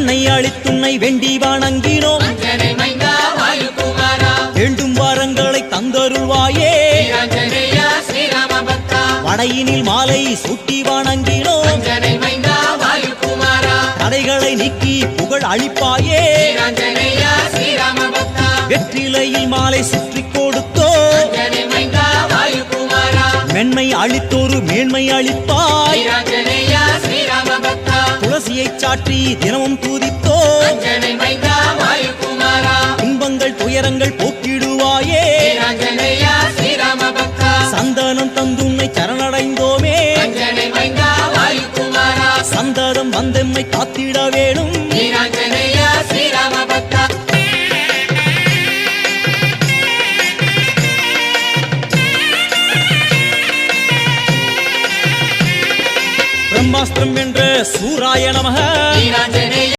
மண்ணை அழித்துன்னை வேண்டி வணங்கினோம். வேண்டும் வரங்களை தந்தருள்வாயே. வடையினில் மாலை சூட்டி வணங்கினோம். தடைகளை நீக்கி புகழ் அளிப்பாயே. வெற்றிலையில் மாலை சுற்றி கொடுத்தோ. மென்மை அளித்தோரு மேன்மை அளிப்பாய். துளசியை சாற்றி தினமும் தூதித்தோ. துன்பங்கள் துயரங்கள் போக்கிடுவாயே. சந்தனம் தந்துன்னை சரணடைந்தோமே. சந்ததம் வந்தெம்மை காத்திட வேணும். பிரம்மாஸ்திரம் என்ற சூராய நமக.